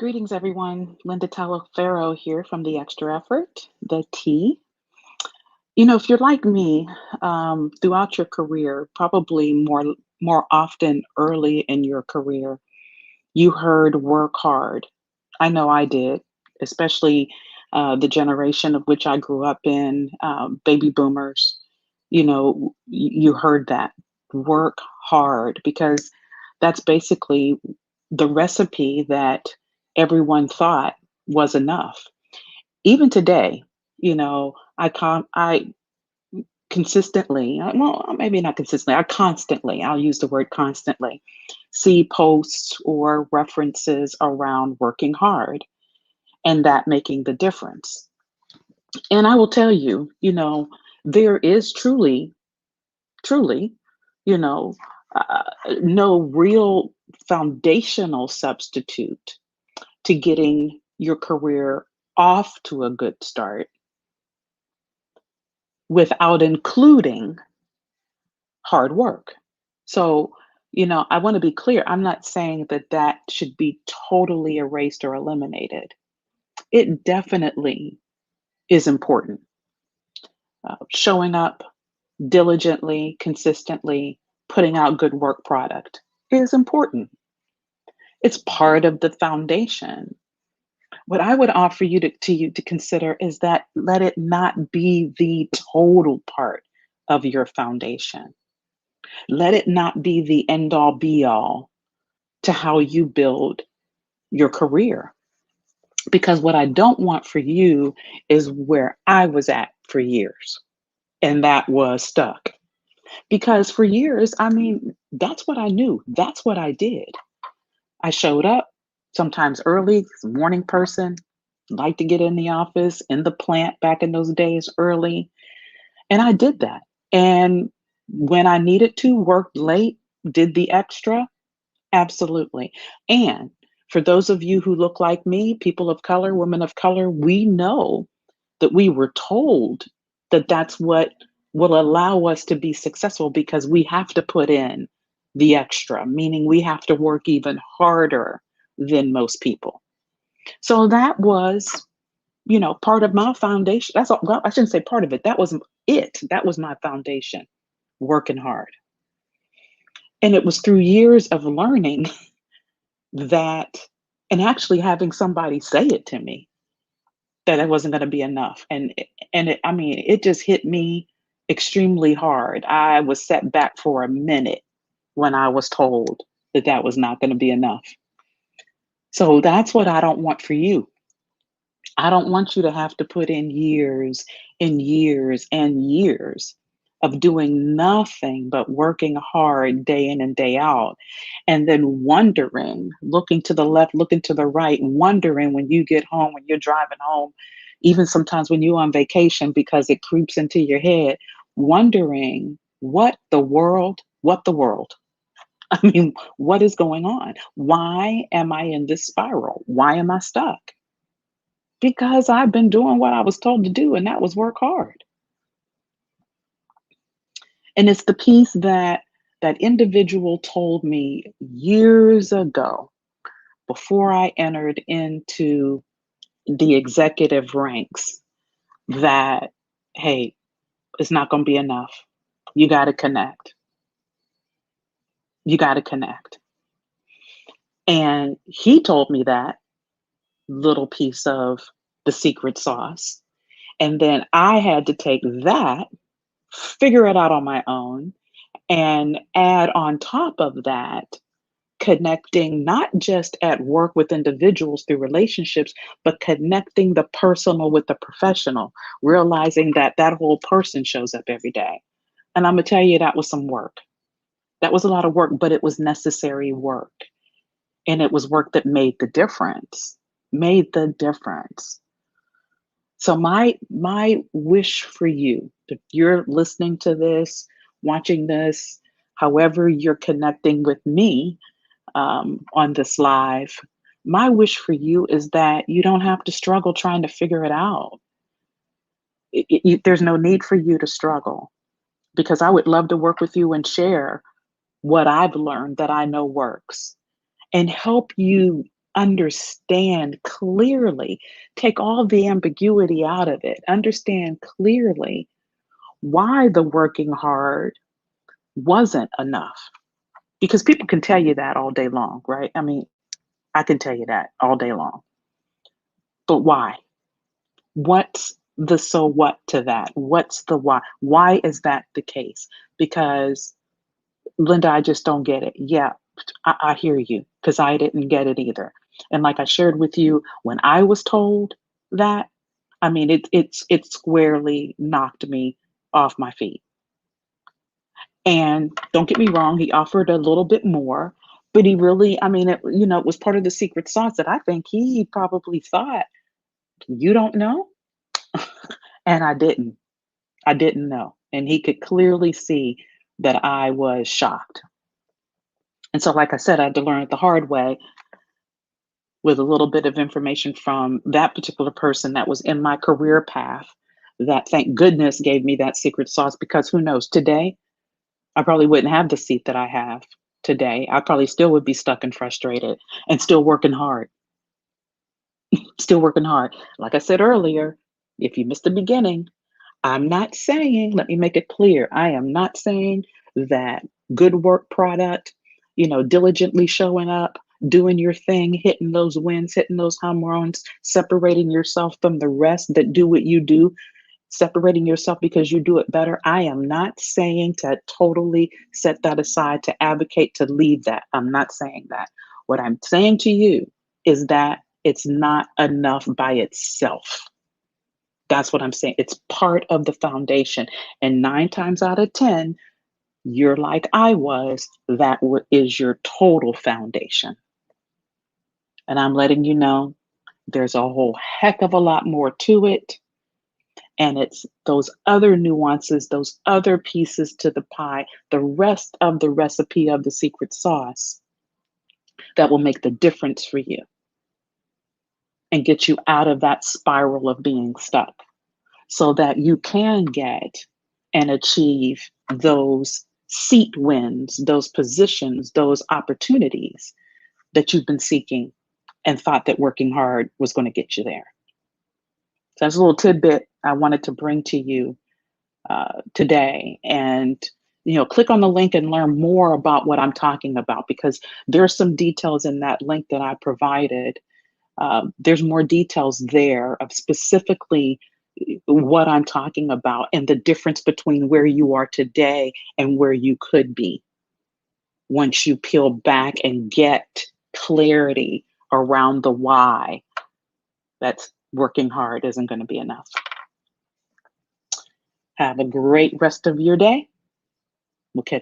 Greetings, everyone. Linda Talaferro here from The Extra Effort, the T. If you're like me, throughout your career, probably more often early in your career, you heard work hard. I know I did, especially the generation of which I grew up in, baby boomers. You heard that work hard because that's basically the recipe that everyone thought was enough. Even today, I consistently, well, maybe not consistently, I constantly, I'll use the word constantly, see posts or references around working hard and that making the difference. And I will tell you, there is truly, you know, uh, no real foundational substitute to getting your career off to a good start without including hard work. So, I want to be clear. I'm not saying that that should be totally erased or eliminated. It definitely is important. Showing up diligently, consistently, putting out good work product is important. It's part of the foundation. What I would offer you to consider is that let it not be the total part of your foundation. Let it not be the end all be all to how you build your career. Because what I don't want for you is where I was at for years, and that was stuck. Because for years, I mean, that's what I knew. That's what I did. I showed up sometimes early, morning person, like to get in the office, in the plant back in those days early. And I did that. And when I needed to, worked late, did the extra, absolutely. And for those of you who look like me, people of color, women of color, we know that we were told that that's what will allow us to be successful because we have to put in the extra, meaning we have to work even harder than most people. So that was, part of my foundation. That's all, well, I shouldn't say part of it. That was it. That was my foundation, working hard. And it was through years of learning that and actually having somebody say it to me that it wasn't going to be enough. I mean, it just hit me extremely hard. I was set back for a minute when I was told that that was not going to be enough. So that's what I don't want for you. I don't want you to have to put in years and years and years of doing nothing but working hard day in and day out. And then wondering, looking to the left, looking to the right, wondering when you get home, when you're driving home, even sometimes when you're on vacation, because it creeps into your head, wondering what the world. I mean, what is going on? Why am I in this spiral? Why am I stuck? Because I've been doing what I was told to do, and that was work hard. And it's the piece that that individual told me years ago before I entered into the executive ranks that, hey, it's not going to be enough. You got to connect. You got to connect. And he told me that little piece of the secret sauce. And then I had to take that, figure it out on my own, and add on top of that, connecting not just at work with individuals through relationships, but connecting the personal with the professional, realizing that that whole person shows up every day. And I'm going to tell you, that was some work. That was a lot of work, but it was necessary work. And it was work that made the difference, made the difference. So my wish for you, if you're listening to this, watching this, however you're connecting with me on this live, my wish for you is that you don't have to struggle trying to figure it out. There's no need for you to struggle because I would love to work with you and share what I've learned that I know works and help you understand clearly, take all the ambiguity out of it, understand clearly why the working hard wasn't enough. Because people can tell you that all day long, right? I mean, I can tell you that all day long. But why? What's the so what to that? What's the why? Why is that the case? Because Linda, I just don't get it. Yeah, I hear you because I didn't get it either. And like I shared with you, when I was told that, I mean, it squarely knocked me off my feet. And don't get me wrong, he offered a little bit more, but he really, I mean, it was part of the secret sauce that I think he probably thought, you don't know? And I didn't. I didn't know. And he could clearly see that I was shocked. And so, like I said, I had to learn it the hard way with a little bit of information from that particular person that was in my career path that, thank goodness, gave me that secret sauce, because who knows, today, I probably wouldn't have the seat that I have today. I probably still would be stuck and frustrated and still working hard, still working hard. Like I said earlier, if you missed the beginning, I'm not saying, let me make it clear, I am not saying that good work product, diligently showing up, doing your thing, hitting those wins, hitting those home runs, separating yourself from the rest that do what you do, separating yourself because you do it better. I am not saying to totally set that aside, to advocate to leave that. I'm not saying that. What I'm saying to you is that it's not enough by itself. That's what I'm saying. It's part of the foundation. And 9 times out of 10, you're like I was, that is your total foundation. And I'm letting you know there's a whole heck of a lot more to it. And it's those other nuances, those other pieces to the pie, the rest of the recipe of the secret sauce that will make the difference for you and get you out of that spiral of being stuck, so that you can get and achieve those seat wins, those positions, those opportunities that you've been seeking and thought that working hard was going to get you there. So that's a little tidbit I wanted to bring to you today. And click on the link and learn more about what I'm talking about, because there's some details in that link that I provided. There's more details there of specifically what I'm talking about and the difference between where you are today and where you could be once you peel back and get clarity around the why that's working hard isn't going to be enough. Have a great rest of your day. We'll catch